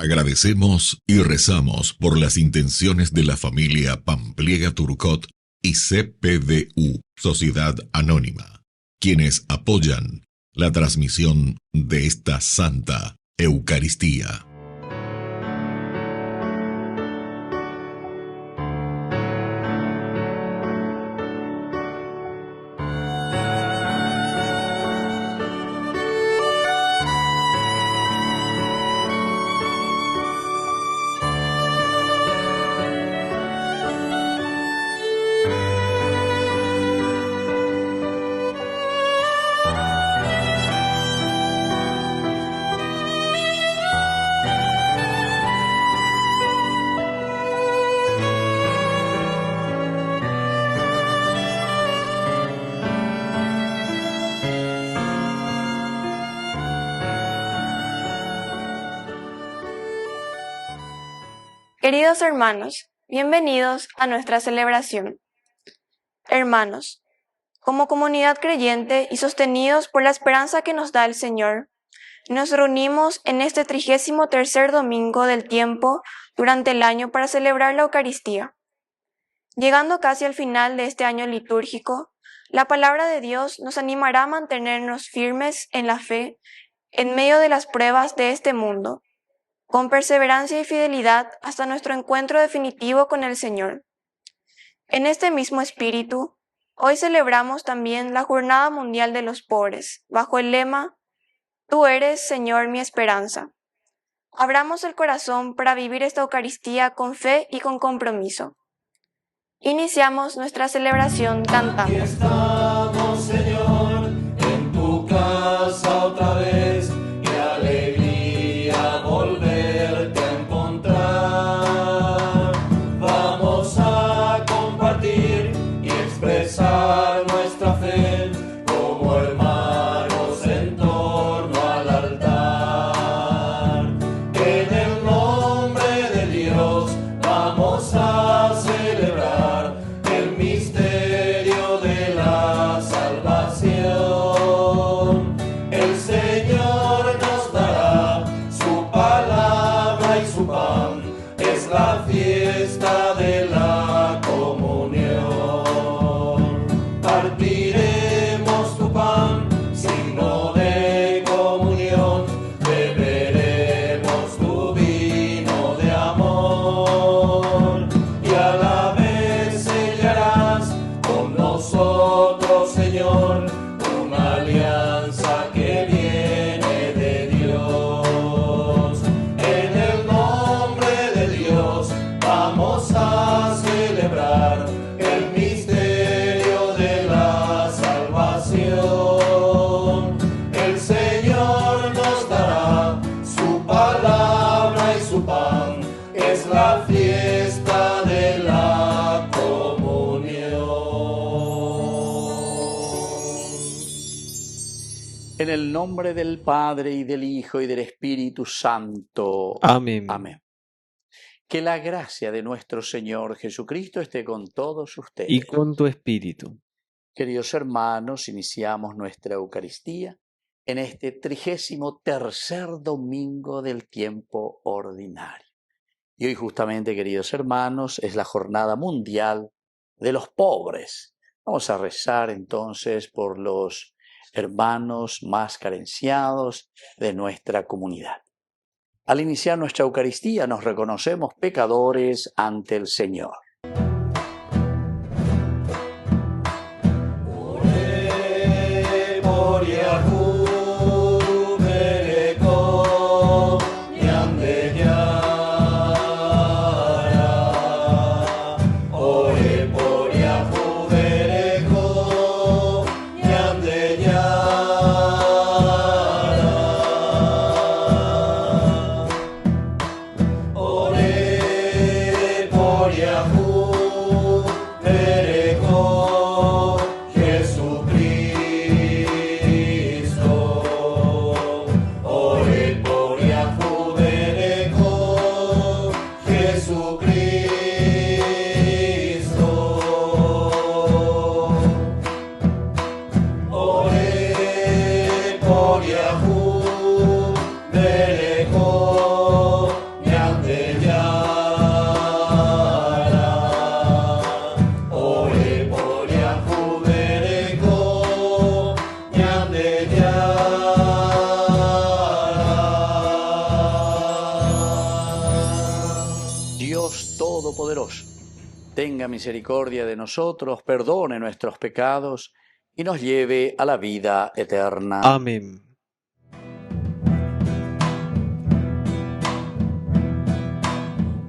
Agradecemos y rezamos por las intenciones de la familia Pampliega Turcot y CPDU, Sociedad Anónima, quienes apoyan la transmisión de esta Santa Eucaristía. Queridos hermanos, bienvenidos a nuestra celebración. Hermanos, como comunidad creyente y sostenidos por la esperanza que nos da el Señor, nos reunimos en este 33º domingo del tiempo durante el año para celebrar la Eucaristía. Llegando casi al final de este año litúrgico, la palabra de Dios nos animará a mantenernos firmes en la fe en medio de las pruebas de este mundo, con perseverancia y fidelidad hasta nuestro encuentro definitivo con el Señor. En este mismo espíritu, hoy celebramos también la Jornada Mundial de los Pobres, bajo el lema «Tú eres, Señor, mi esperanza». Abramos el corazón para vivir esta Eucaristía con fe y con compromiso. Iniciamos nuestra celebración cantando. Aquí estamos, Señor, en tu casa otra vez. Qué alegría volverte a encontrar. Vamos a compartir y expresar nuestra fe como hermanos en torno al altar. En el nombre de Dios vamos a celebrar el misterio de la salvación. El Señor nos dará su palabra y su pan. Es la fiesta de la comunión. Partiremos tu pan, signo de comunión. Beberemos tu vino de amor. Y a la vez sellarás con nosotros, Señor, una alianza que viene de Dios. En el nombre de Dios vamos a celebrar el misterio de la salvación. El Señor nos dará su palabra y su pan. Es la fiesta de la comunión. En el nombre del Padre, y del Hijo, y del Espíritu Santo. Amén. Amén. Que la gracia de nuestro Señor Jesucristo esté con todos ustedes. Y con tu espíritu. Queridos hermanos, iniciamos nuestra Eucaristía en este 33º domingo del tiempo ordinario. Y hoy justamente, queridos hermanos, es la Jornada Mundial de los Pobres. Vamos a rezar entonces por los hermanos más carenciados de nuestra comunidad. Al iniciar nuestra Eucaristía nos reconocemos pecadores ante el Señor. Ore por Yahu, Bereko, Yande Yara. Ore por Yahu, Bereko, Yande Yara. Ore por Yahu, Bereko, Jesucristo. Ore por Yahu, Bereko, Jesucristo. Ore por Yahu, Bereko, tenga misericordia de nosotros, perdone nuestros pecados y nos lleve a la vida eterna. Amén.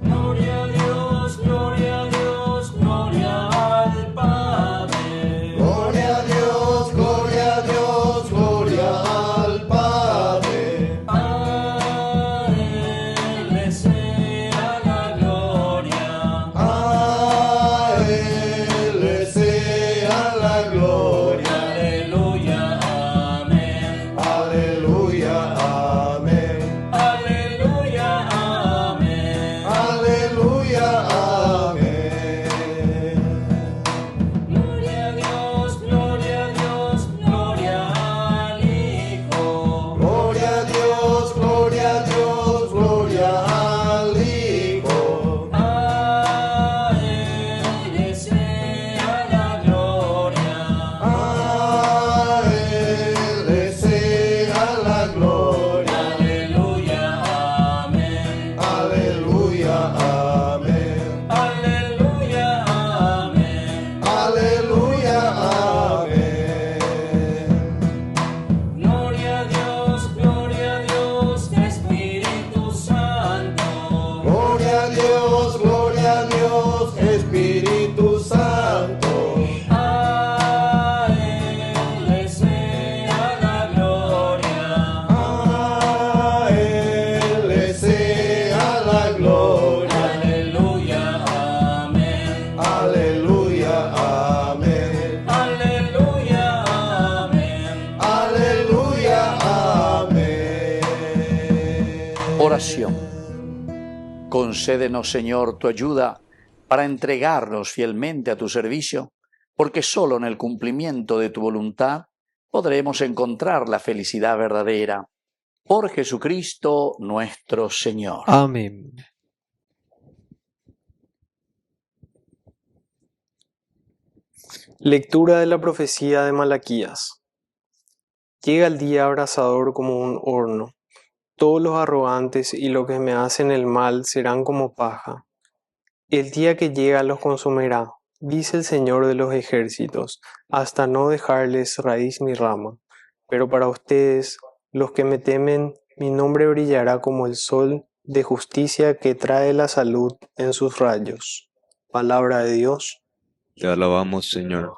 Gloria a Dios, gloria a Dios, gloria al Padre. Gloria a Dios, gloria a Dios, gloria al Padre. A Él le sea la gloria. A Él le sea la gloria. Aleluya, amén. Aleluya, amén. Aleluya, amén. Aleluya, amén. Gloria a Dios, gloria a Dios, gloria al Hijo. Gloria a Dios, gloria a Dios, gloria al Hijo. A Él le sea la gloria. A Él le sea la gloria. Aleluya, amén. Aleluya, amén. Aleluya, amén. Aleluya, amén. Gloria a Dios, Espíritu Santo. Gloria a Dios, Espíritu Santo. A Él le sea la gloria. A Él le sea la gloria. Aleluya, amén. Aleluya, amén. Aleluya, amén. Aleluya, amén. Oración. Concédenos, Señor, tu ayuda para entregarnos fielmente a tu servicio, porque solo en el cumplimiento de tu voluntad podremos encontrar la felicidad verdadera. Por Jesucristo nuestro Señor. Amén. Lectura de la profecía de Malaquías. Llega el día abrasador como un horno. Todos los arrogantes y los que me hacen el mal serán como paja. El día que llega los consumirá, dice el Señor de los ejércitos, hasta no dejarles raíz ni rama. Pero para ustedes, los que me temen, mi nombre brillará como el sol de justicia que trae la salud en sus rayos. Palabra de Dios. Te alabamos, Señor.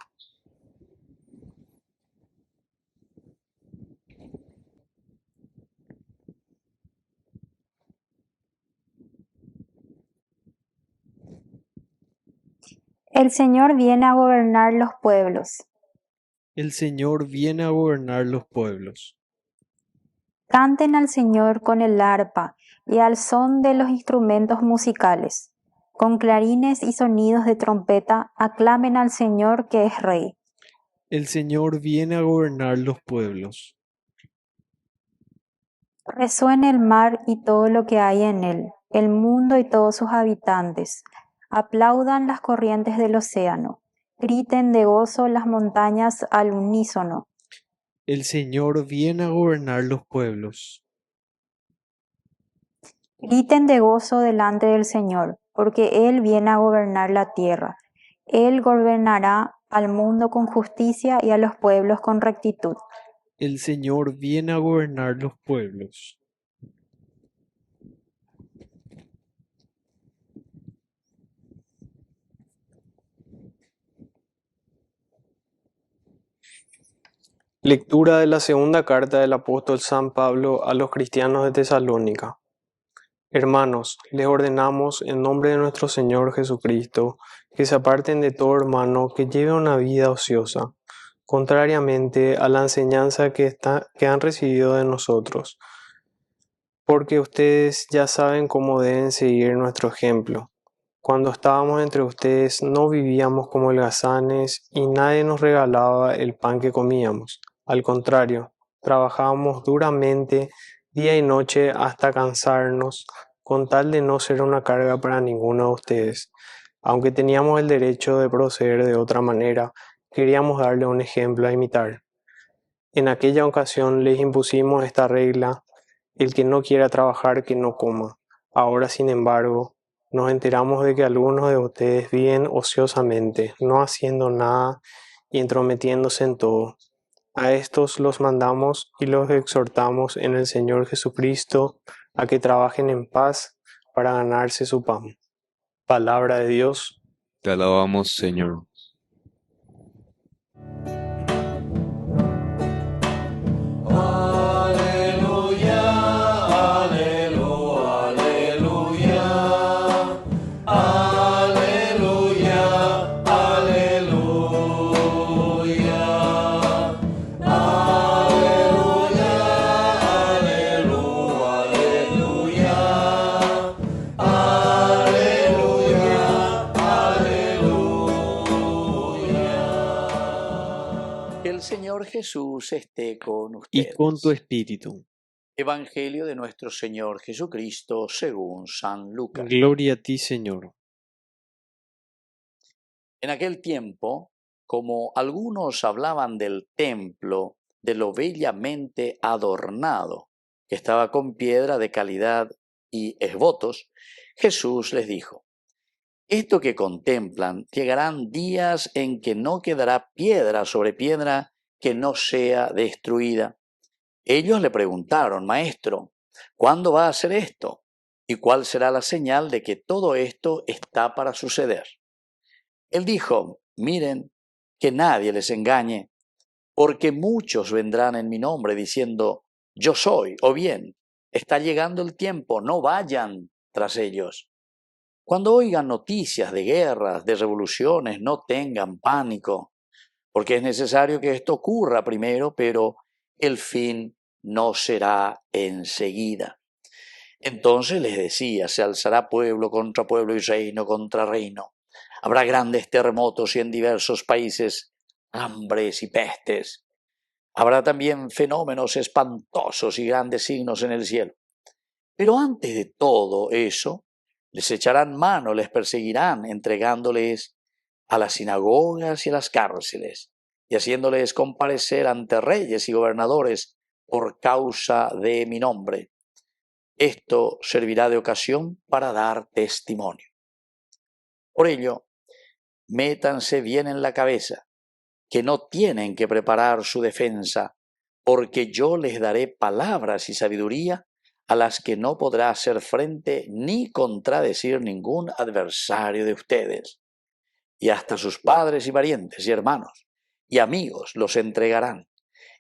El Señor viene a gobernar los pueblos. El Señor viene a gobernar los pueblos. Canten al Señor con el arpa y al son de los instrumentos musicales. Con clarines y sonidos de trompeta, aclamen al Señor que es Rey. El Señor viene a gobernar los pueblos. Resuene el mar y todo lo que hay en él, el mundo y todos sus habitantes. Aplaudan las corrientes del océano. Griten de gozo las montañas al unísono. El Señor viene a gobernar los pueblos. Griten de gozo delante del Señor, porque Él viene a gobernar la tierra. Él gobernará al mundo con justicia y a los pueblos con rectitud. El Señor viene a gobernar los pueblos. Lectura de la segunda carta del apóstol San Pablo a los cristianos de Tesalónica. Hermanos, les ordenamos en nombre de nuestro Señor Jesucristo que se aparten de todo hermano que lleve una vida ociosa, contrariamente a la enseñanza que han recibido de nosotros, porque ustedes ya saben cómo deben seguir nuestro ejemplo. Cuando estábamos entre ustedes no vivíamos como holgazanes y nadie nos regalaba el pan que comíamos. Al contrario, trabajábamos duramente día y noche hasta cansarnos, con tal de no ser una carga para ninguno de ustedes. Aunque teníamos el derecho de proceder de otra manera, queríamos darle un ejemplo a imitar. En aquella ocasión les impusimos esta regla: el que no quiera trabajar, que no coma. Ahora, sin embargo, nos enteramos de que algunos de ustedes viven ociosamente, no haciendo nada y entrometiéndose en todo. A estos los mandamos y los exhortamos en el Señor Jesucristo a que trabajen en paz para ganarse su pan. Palabra de Dios. Te alabamos, Señor. Aleluya, aleluya, aleluya, aleluya, aleluya, aleluya, aleluya, aleluya, aleluya. Que el Señor Jesús esté con Y ustedes. con tu espíritu. Evangelio de nuestro Señor Jesucristo según San Lucas. Gloria a ti, Señor. En aquel tiempo, como algunos hablaban del templo, de lo bellamente adornado, que estaba con piedra de calidad y esvotos, Jesús les dijo: esto que contemplan, llegarán días en que no quedará piedra sobre piedra que no sea destruida. Ellos le preguntaron: Maestro, ¿cuándo va a hacer esto? ¿Y cuál será la señal de que todo esto está para suceder? Él dijo: miren, que nadie les engañe, porque muchos vendrán en mi nombre diciendo: yo soy, o bien, está llegando el tiempo, no vayan tras ellos. Cuando oigan noticias de guerras, de revoluciones, no tengan pánico, porque es necesario que esto ocurra primero, pero el fin no será enseguida. Entonces les decía: se alzará pueblo contra pueblo y reino contra reino. Habrá grandes terremotos y en diversos países hambres y pestes. Habrá también fenómenos espantosos y grandes signos en el cielo. Pero antes de todo eso, les echarán mano, les perseguirán, entregándoles a las sinagogas y a las cárceles, y haciéndoles comparecer ante reyes y gobernadores por causa de mi nombre. Esto servirá de ocasión para dar testimonio. Por ello, métanse bien en la cabeza que no tienen que preparar su defensa, porque yo les daré palabras y sabiduría a las que no podrá hacer frente ni contradecir ningún adversario de ustedes. Y hasta sus padres y parientes y hermanos y amigos los entregarán,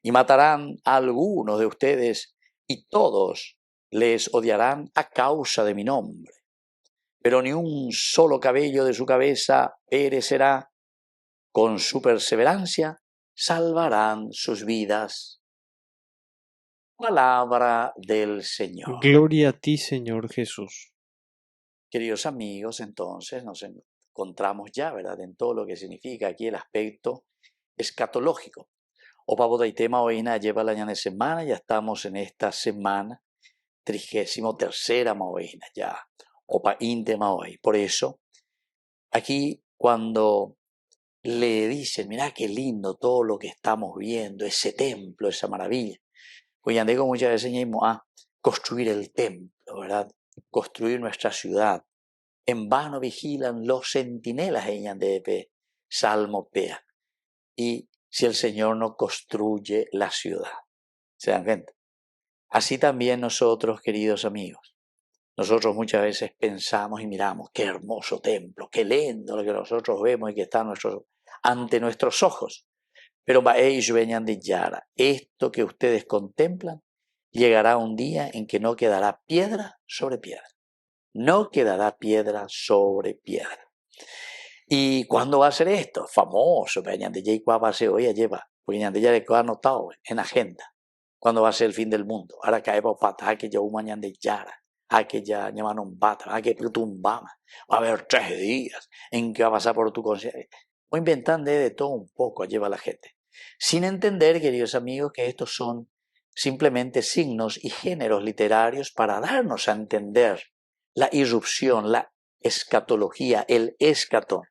y matarán a algunos de ustedes, y todos les odiarán a causa de mi nombre. Pero ni un solo cabello de su cabeza perecerá. Con su perseverancia salvarán sus vidas. Palabra del Señor. Gloria a ti, Señor Jesús. Queridos amigos, entonces nos encontramos ya, ¿verdad?, en todo lo que significa aquí el aspecto escatológico. Opa tema hoy lleva la año de semana, ya estamos en esta semana 33ª maoína ya. Opa intema hoy. Por eso, aquí cuando le dicen: mira qué lindo todo lo que estamos viendo, ese templo, esa maravilla. Pues ya digo muchas veces construir el templo, ¿verdad? Construir nuestra ciudad. En vano vigilan los centinelas en de Salmo Pea. Y si el Señor no construye la ciudad, ¿se dan cuenta? Así también nosotros, queridos amigos, nosotros muchas veces pensamos y miramos: qué hermoso templo, qué lindo lo que nosotros vemos y que está ante nuestros ojos. Pero esto que ustedes contemplan llegará un día en que no quedará piedra sobre piedra. No quedará piedra sobre piedra. ¿Y cuándo va a ser esto? Famoso, cuándo va a ser hoy lleva, porque ya le ha anotado en agenda. ¿Cuándo va a ser el fin del mundo? Ahora caemos para que yo mañana de Yara. Que ya llaman un bata, que tumbama. Va a haber 3 días en que va a pasar por tu conciencia. O inventando de todo un poco, lleva la gente. Sin entender, queridos amigos, que estos son simplemente signos y géneros literarios para darnos a entender la irrupción, la escatología, el escatón,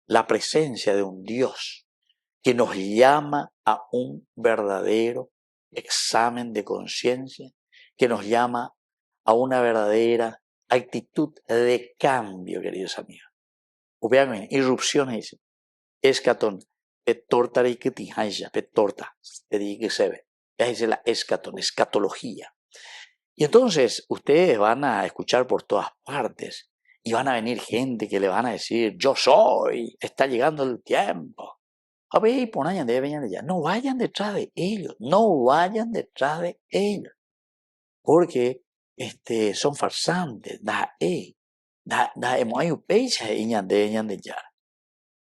la presencia de un Dios que nos llama a un verdadero examen de conciencia, que nos llama a una verdadera actitud de cambio, queridos amigos. Vean, irrupciones, dice, escatón, petorta y que tijaya, petorta, te dije que se ve. Esa es la escatón, escatología. Y entonces ustedes van a escuchar por todas partes y van a venir gente que le van a decir, yo soy, está llegando el tiempo. A ver, y por allá, no vayan detrás de ellos, no vayan detrás de ellos. Porque son farsantes,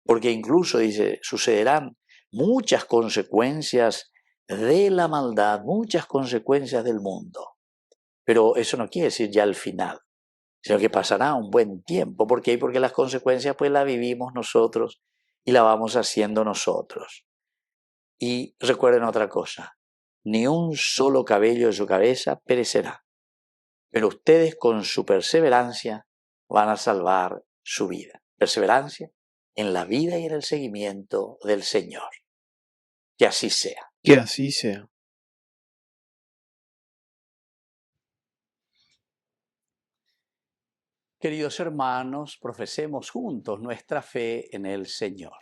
porque incluso, dice, sucederán muchas consecuencias de la maldad, muchas consecuencias del mundo. Pero eso no quiere decir ya el final, sino que pasará un buen tiempo. ¿Por qué? Porque las consecuencias pues las vivimos nosotros y las vamos haciendo nosotros. Y recuerden otra cosa, ni un solo cabello de su cabeza perecerá, pero ustedes con su perseverancia van a salvar su vida. Perseverancia en la vida y en el seguimiento del Señor. Que así sea. Que así sea. Queridos hermanos, profesemos juntos nuestra fe en el Señor.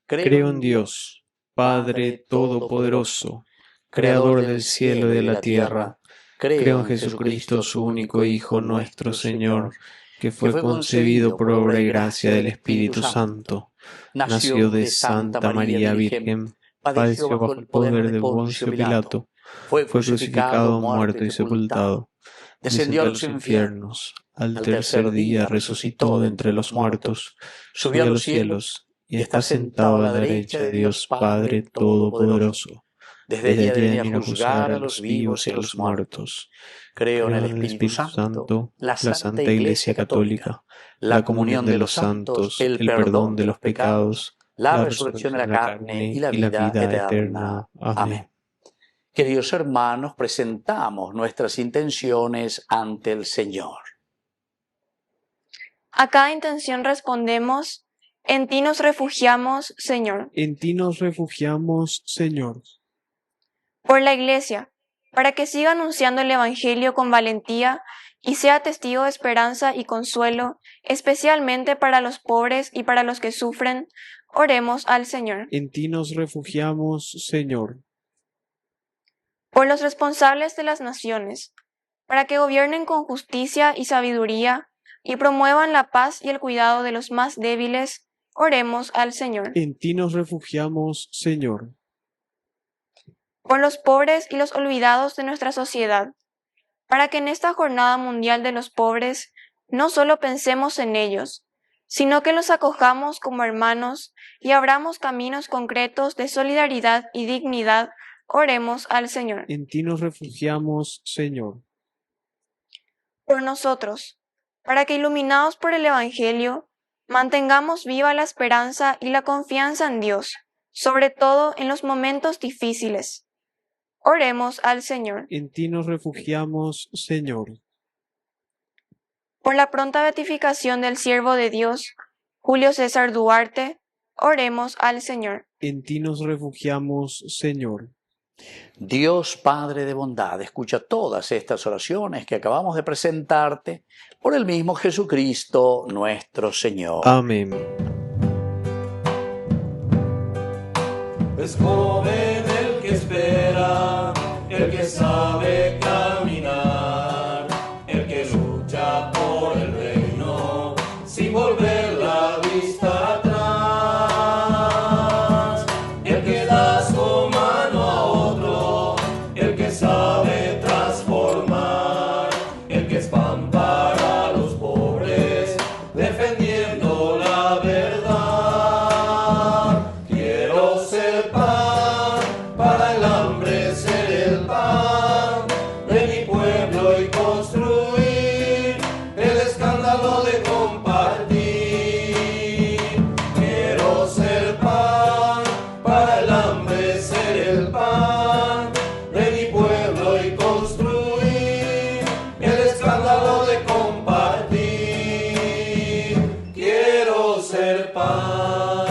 Creo en Dios, Padre Todopoderoso, Creador del cielo y de la tierra. Creo en Jesucristo, su único Hijo, nuestro Señor, que fue concebido por obra y gracia del Espíritu Santo. Nació de Santa María Virgen, padeció bajo el poder de Poncio Pilato, fue crucificado, muerto y sepultado. Descendió a los infiernos, al tercer día resucitó de entre los muertos, subió a los cielos y está sentado a la derecha de Dios Padre Todopoderoso. Desde allí viene a juzgar a los vivos y a los muertos. Creo en el Espíritu Santo, la Santa Iglesia Católica, la comunión de los santos, el perdón de los pecados, la resurrección de la carne y la vida eterna. Amén. Queridos hermanos, presentamos nuestras intenciones ante el Señor. A cada intención respondemos, en ti nos refugiamos, Señor. En ti nos refugiamos, Señor. Por la Iglesia, para que siga anunciando el Evangelio con valentía y sea testigo de esperanza y consuelo, especialmente para los pobres y para los que sufren, oremos al Señor. En ti nos refugiamos, Señor. Por los responsables de las naciones, para que gobiernen con justicia y sabiduría y promuevan la paz y el cuidado de los más débiles, oremos al Señor. En ti nos refugiamos, Señor. Por los pobres y los olvidados de nuestra sociedad, para que en esta Jornada Mundial de los Pobres no solo pensemos en ellos, sino que los acojamos como hermanos y abramos caminos concretos de solidaridad y dignidad, oremos al Señor. En ti nos refugiamos, Señor. Por nosotros, para que iluminados por el Evangelio, mantengamos viva la esperanza y la confianza en Dios, sobre todo en los momentos difíciles. Oremos al Señor. En ti nos refugiamos, Señor. Por la pronta beatificación del siervo de Dios, Julio César Duarte, oremos al Señor. En ti nos refugiamos, Señor. Dios Padre de bondad, escucha todas estas oraciones que acabamos de presentarte por el mismo Jesucristo nuestro Señor. Amén. Es joven el que espera, el que sabe caminar, el que lucha por el reino sin volver la vista atrás, el que da su mano a otro, el que sabe transformar, el que es pan para los pobres, defendiendo la verdad. Quiero ser pan para el hambre, ser el pan de mi pueblo y construir el escándalo de compartir. Quiero ser pan para el hambre, ser el pan de mi pueblo y construir el escándalo de compartir. Quiero ser pan.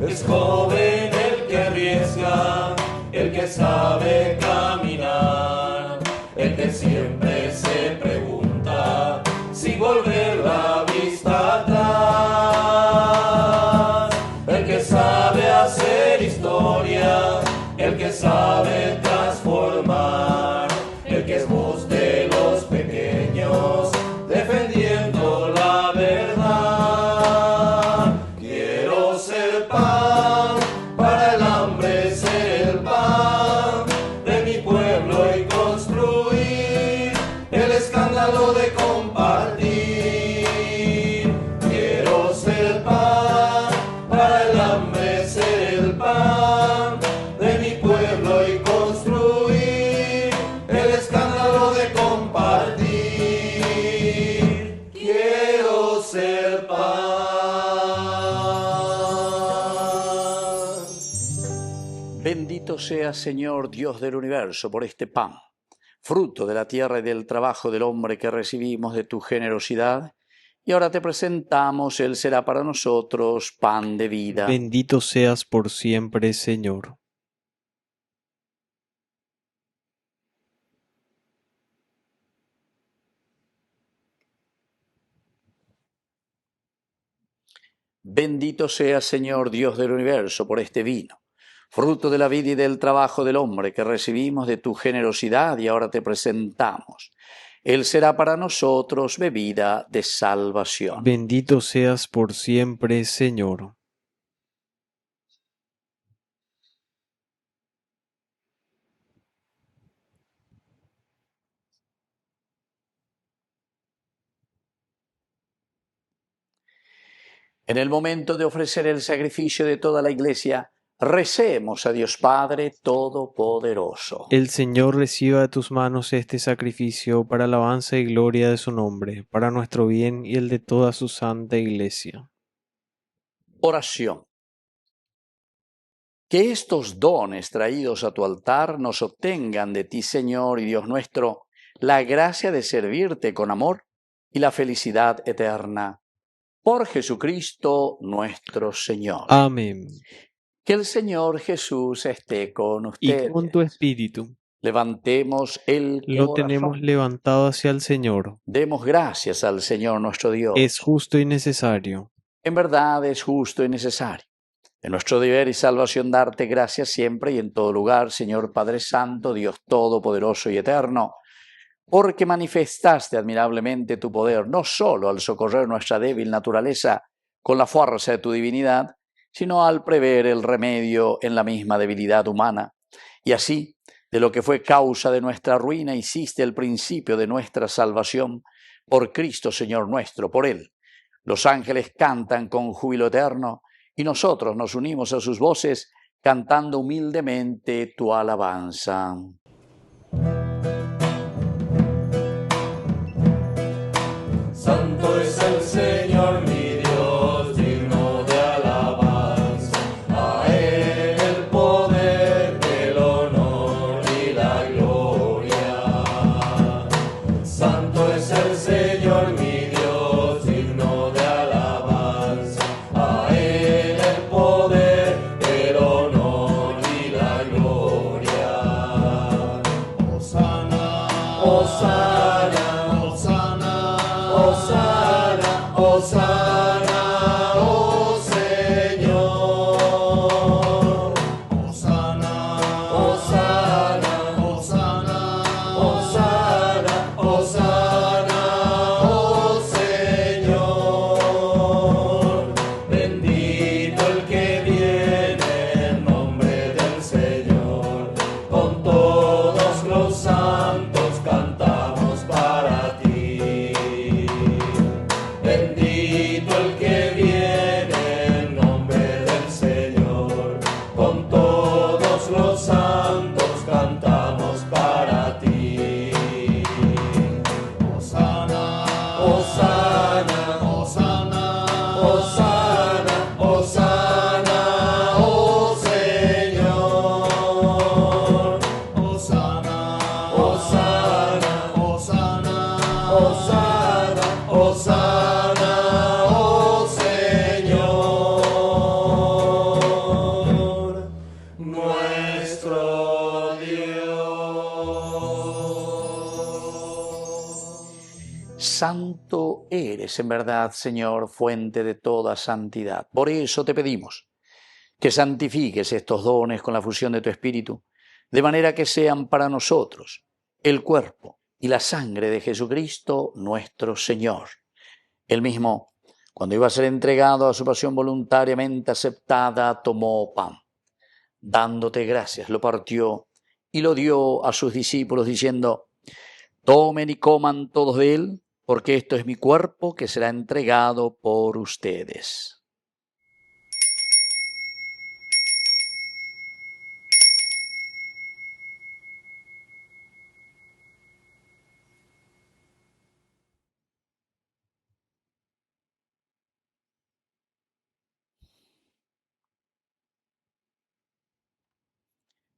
Es joven el que arriesga, el que sabe caminar, el que volver la vista atrás, el que sabe hacer historia, el que sabe transformar, el que es voz de los pequeños, defendiendo la verdad. Quiero ser pan para el hambre, ser el pan de mi pueblo y construir el escándalo de compartir. Quiero ser pan para el hambre, ser el pan de mi pueblo y construir el escándalo de compartir. Quiero ser pan. Bendito sea, Señor, Dios del universo, por este pan, fruto de la tierra y del trabajo del hombre que recibimos de tu generosidad, y ahora te presentamos, Él será para nosotros pan de vida. Bendito seas por siempre, Señor. Bendito sea, Señor, Dios del universo, por este vino, fruto de la vida y del trabajo del hombre que recibimos de tu generosidad, y ahora te presentamos. Él será para nosotros bebida de salvación. Bendito seas por siempre, Señor. En el momento de ofrecer el sacrificio de toda la Iglesia, recemos a Dios Padre Todopoderoso. El Señor reciba de tus manos este sacrificio para alabanza y gloria de su nombre, para nuestro bien y el de toda su santa Iglesia. Oración. Que estos dones traídos a tu altar nos obtengan de ti, Señor y Dios nuestro, la gracia de servirte con amor y la felicidad eterna. Por Jesucristo nuestro Señor. Amén. Que el Señor Jesús esté con ustedes. Y con tu espíritu. Levantemos el Lo corazón. tenemos levantado hacia el Señor. Demos gracias al Señor nuestro Dios. Es justo y necesario. En verdad es justo y necesario. En nuestro deber y salvación darte gracias siempre y en todo lugar, Señor Padre Santo, Dios Todopoderoso y Eterno, porque manifestaste admirablemente tu poder, no solo al socorrer nuestra débil naturaleza con la fuerza de tu divinidad, sino al prever el remedio en la misma debilidad humana. Y así, de lo que fue causa de nuestra ruina, hiciste el principio de nuestra salvación, por Cristo Señor nuestro, por Él. Los ángeles cantan con júbilo eterno, y nosotros nos unimos a sus voces, cantando humildemente tu alabanza. Santo es el Señor mi Dios, digno de alabanza. A Él el poder, el honor y la gloria. Santo es el Señor mi Dios, digno de alabanza. A Él el poder, el honor y la gloria. Hosana, Hosana, Hosana. Hosana, Hosana, oh Señor. Hosana, Hosana, Hosana, Hosana, Hosana, oh Señor. Bendito el que viene en nombre del Señor. Con todos los santos cantamos para ti. Bendito el que viene en nombre del Señor. Con todos los santos cantamos para ti. Hosana, Hosana, Hosana, Hosana, Hosana, oh Señor. Hosana, Hosana, Hosana, Hosana, Hosana, oh Señor, nuestro Dios. Santo eres, eres en verdad, Señor, fuente de toda santidad. Por eso te pedimos que santifiques estos dones con la fusión de tu Espíritu, de manera que sean para nosotros el cuerpo y la sangre de Jesucristo nuestro Señor. Él mismo, cuando iba a ser entregado a su pasión voluntariamente aceptada, tomó pan. Dándote gracias, lo partió y lo dio a sus discípulos, diciendo: tomen y coman todos de él, porque esto es mi cuerpo que será entregado por ustedes.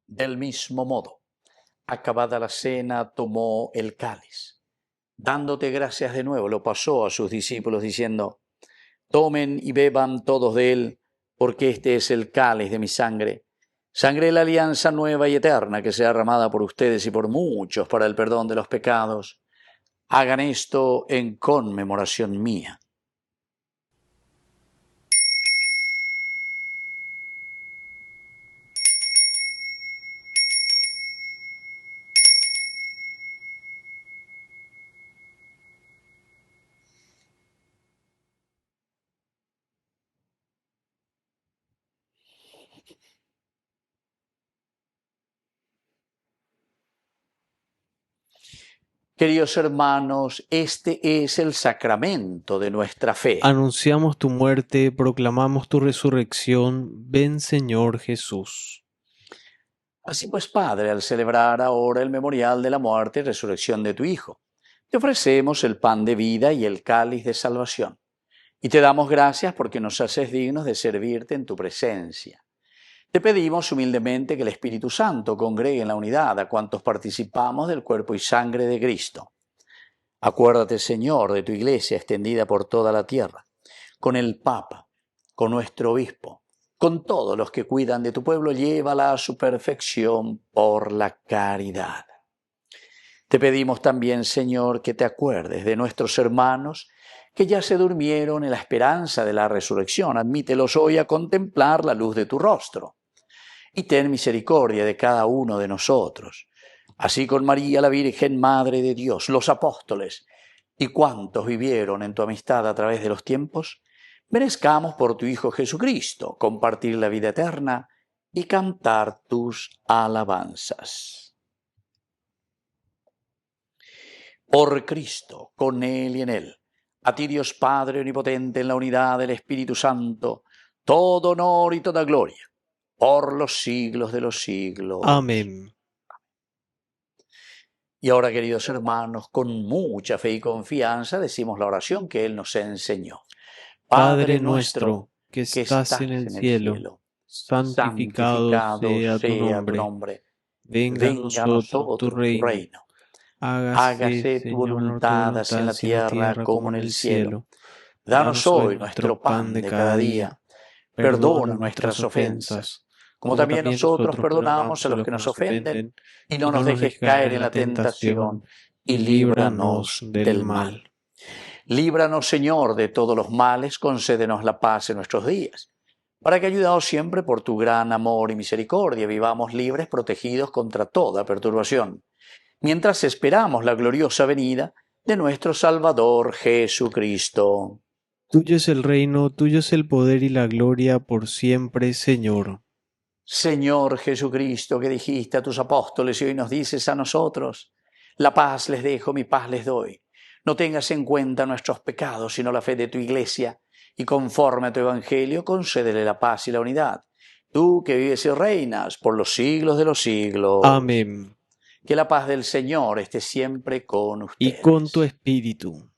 Del mismo modo, acabada la cena, tomó el cáliz. Dándote gracias de nuevo, lo pasó a sus discípulos, diciendo: tomen y beban todos de él, porque este es el cáliz de mi sangre, sangre de la alianza nueva y eterna, que será derramada por ustedes y por muchos para el perdón de los pecados. Hagan esto en conmemoración mía. Queridos hermanos, este es el sacramento de nuestra fe. Anunciamos tu muerte, proclamamos tu resurrección. Ven, Señor Jesús. Así pues, Padre, al celebrar ahora el memorial de la muerte y resurrección de tu Hijo, te ofrecemos el pan de vida y el cáliz de salvación. Y te damos gracias porque nos haces dignos de servirte en tu presencia. Te pedimos humildemente que el Espíritu Santo congregue en la unidad a cuantos participamos del cuerpo y sangre de Cristo. Acuérdate, Señor, de tu Iglesia extendida por toda la tierra, con el Papa, con nuestro Obispo, con todos los que cuidan de tu pueblo, llévala a su perfección por la caridad. Te pedimos también, Señor, que te acuerdes de nuestros hermanos que ya se durmieron en la esperanza de la resurrección. Admítelos hoy a contemplar la luz de tu rostro. Y ten misericordia de cada uno de nosotros. Así con María, la Virgen Madre de Dios, los apóstoles y cuantos vivieron en tu amistad a través de los tiempos, merezcamos por tu Hijo Jesucristo compartir la vida eterna y cantar tus alabanzas. Por Cristo, con Él y en Él, a ti Dios Padre Omnipotente, en la unidad del Espíritu Santo, todo honor y toda gloria, por los siglos de los siglos. Amén. Y ahora, queridos hermanos, con mucha fe y confianza decimos la oración que Él nos enseñó. Padre nuestro, que estás en el cielo, santificado sea tu nombre. Venga a nosotros tu reino. Hágase tu voluntad, así en la tierra como en el cielo. Danos hoy nuestro pan de cada día. Perdona nuestras ofensas, como también nosotros perdonamos a los que nos ofenden, y no nos dejes caer en la tentación, y líbranos del mal. Líbranos, Señor, de todos los males, concédenos la paz en nuestros días, para que, ayudados siempre por tu gran amor y misericordia, vivamos libres, protegidos contra toda perturbación, mientras esperamos la gloriosa venida de nuestro Salvador Jesucristo. Tuyo es el reino, tuyo es el poder y la gloria por siempre, Señor. Señor Jesucristo, que dijiste a tus apóstoles y hoy nos dices a nosotros: la paz les dejo, mi paz les doy. No tengas en cuenta nuestros pecados, sino la fe de tu Iglesia, y conforme a tu Evangelio, concédele la paz y la unidad. Tú que vives y reinas por los siglos de los siglos. Amén. Que la paz del Señor esté siempre con ustedes. Y con tu espíritu.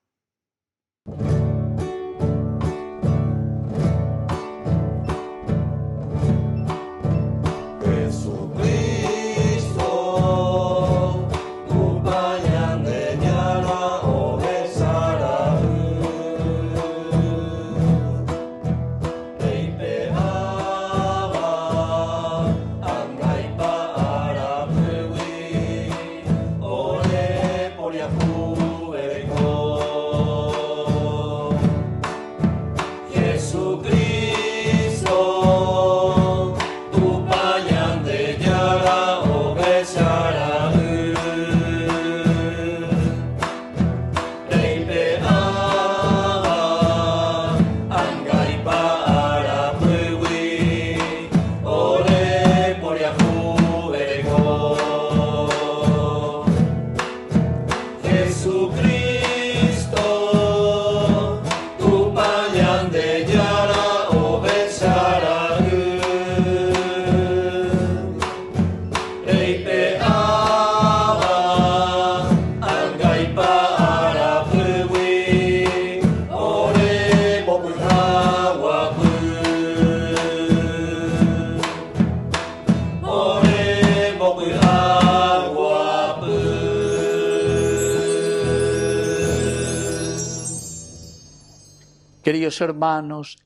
Queridos hermanos,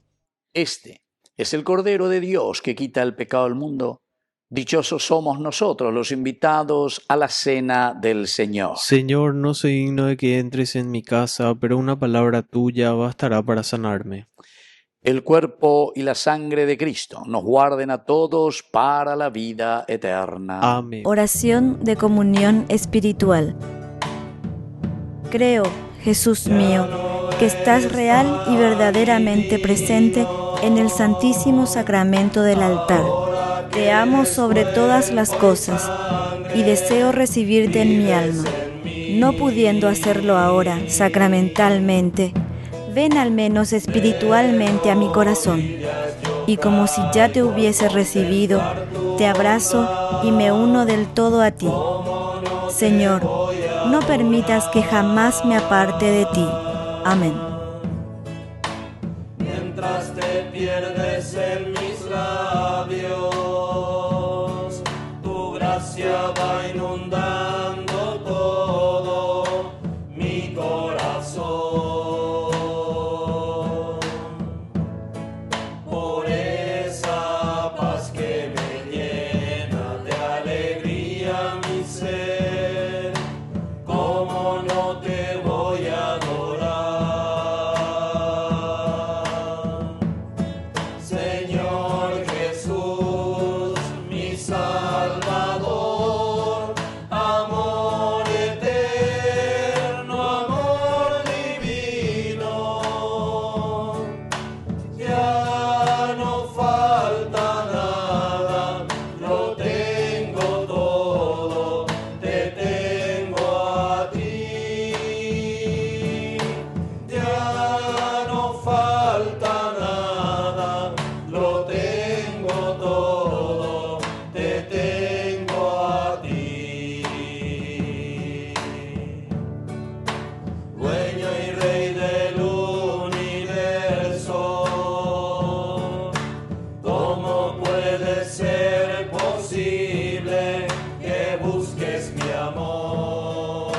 este es el Cordero de Dios que quita el pecado del mundo. Dichosos somos nosotros los invitados a la cena del Señor. Señor, no soy digno de que entres en mi casa, pero una palabra tuya bastará para sanarme. El cuerpo y la sangre de Cristo nos guarden a todos para la vida eterna. Amén. Oración de comunión espiritual. Creo, Jesús mío, que estás real y verdaderamente presente en el Santísimo Sacramento del altar. Te amo sobre todas las cosas y deseo recibirte en mi alma. No pudiendo hacerlo ahora sacramentalmente, ven al menos espiritualmente a mi corazón, y como si ya te hubiese recibido, te abrazo y me uno del todo a ti. Señor, no permitas que jamás me aparte de ti. Amén. Mientras te pierdes en mis labios, tu gracia va inundando todo mi corazón. Por esa paz que me llena de alegría mi ser, ¿cómo no te voy a adorar? Señor Jesús, mi Salvador, amor eterno, amor divino, ya no falta nada, lo tengo todo, te tengo a ti. Ya no falta nada, lo tengo todo, te tengo a ti. Dueño y rey del universo, ¿cómo puede ser posible que busques mi amor?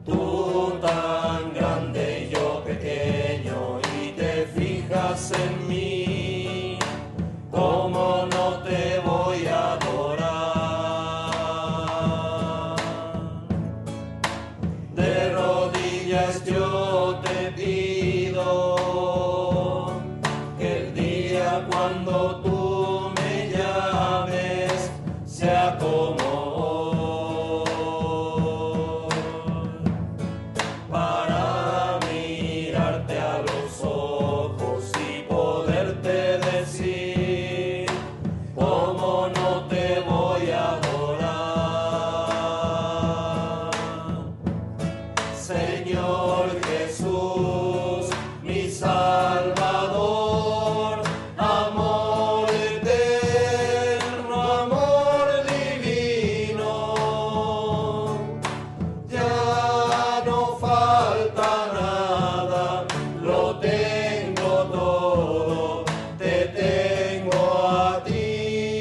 Tú tan grande y yo pequeño y te fijas en mí, ¿cómo no te voy a adorar? De rodillas yo te pido que el día cuando tú me llames sea como hoy, para mirarte a los ojos y poderte decir, ¿cómo no te voy a adorar? Señor Jesús, mi Salvador, amor eterno, amor divino, ya no falta nada, lo tengo todo, te tengo a ti.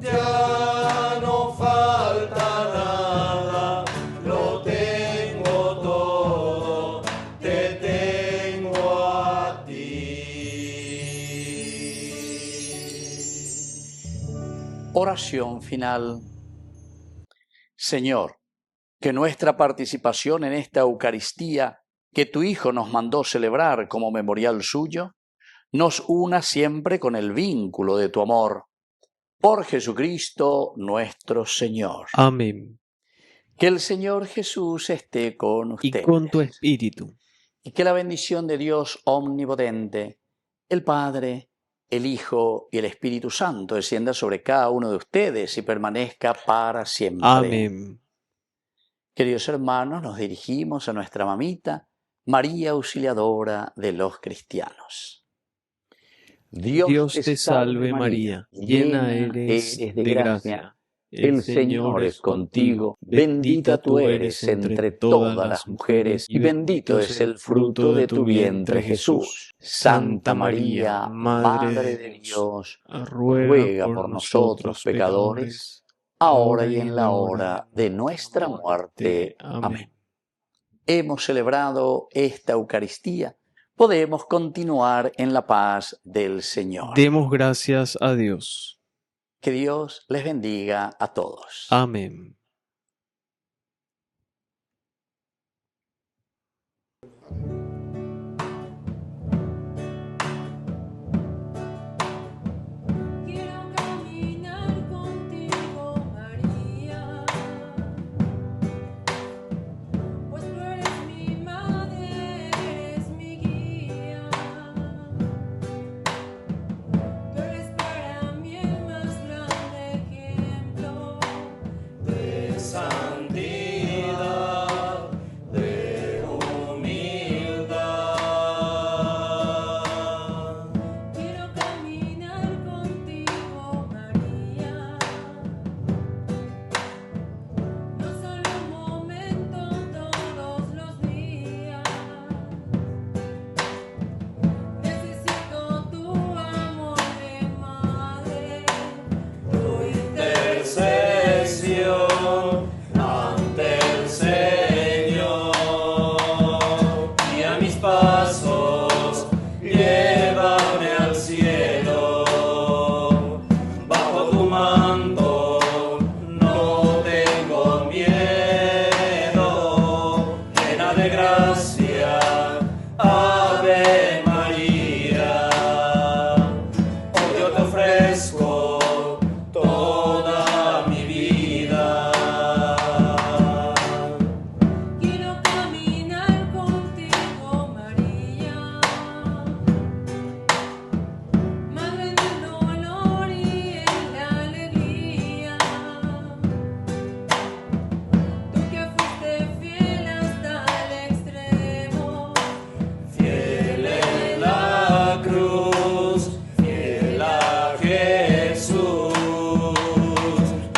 Ya no falta nada, lo tengo todo, te tengo a ti. Oración final. Señor, que nuestra participación en esta Eucaristía que tu Hijo nos mandó celebrar como memorial suyo, nos una siempre con el vínculo de tu amor. Por Jesucristo nuestro Señor. Amén. Que el Señor Jesús esté con Y ustedes. con tu espíritu. Y que la bendición de Dios omnipotente, el Padre, el Hijo y el Espíritu Santo descienda sobre cada uno de ustedes y permanezca para siempre. Amén. Queridos hermanos, nos dirigimos a nuestra mamita, María Auxiliadora de los cristianos. Dios te salve María, llena eres de gracia. El Señor es contigo, bendita tú eres entre todas las mujeres, y bendito es el fruto de tu vientre, Jesús. Santa María, Madre de Dios, ruega por nosotros pecadores, ahora y en la hora de nuestra muerte. Amén. hemos celebrado esta Eucaristía, podemos continuar en la paz del Señor. Demos gracias a Dios. Que Dios les bendiga a todos. Amén. Quiero caminar contigo, María, pues tú eres mi madre, eres mi guía. Tú eres para mí el más grande ejemplo de santidad, de humildad. Quiero caminar contigo, María, no solo un momento, todos los días. Necesito tu amor de madre, tu Intercesión ante el Señor, y a mis pasos llévame al cielo. Bajo tu manto no tengo miedo, llena de gracia, Ave María. Hoy yo te ofrezco toda mi vida. Quiero caminar contigo, María, madre en el dolor y en la alegría. Tú que fuiste fiel hasta el extremo, Fiel en la cruz, fiel a Jesús,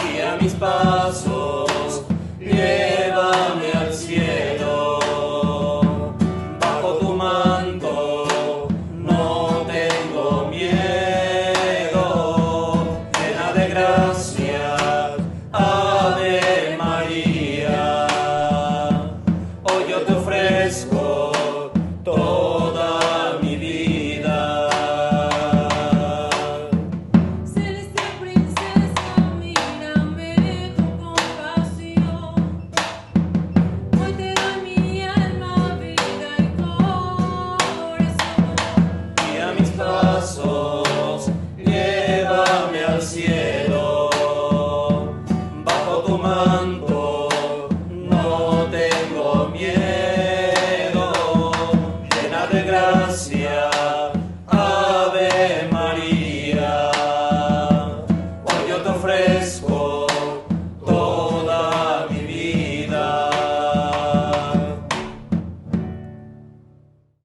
y a mis pasos llévame al cielo. Bajo tu manto no tengo miedo, llena de gracia, Ave María. Hoy yo te ofrezco toda mi vida. celestial princesa, mírame con compasión. Hoy te doy mi alma, vida y corazón. Y a mis pasos llévame al cielo. Bajo tu manto no tengo miedo, llena de gracia, Ave María.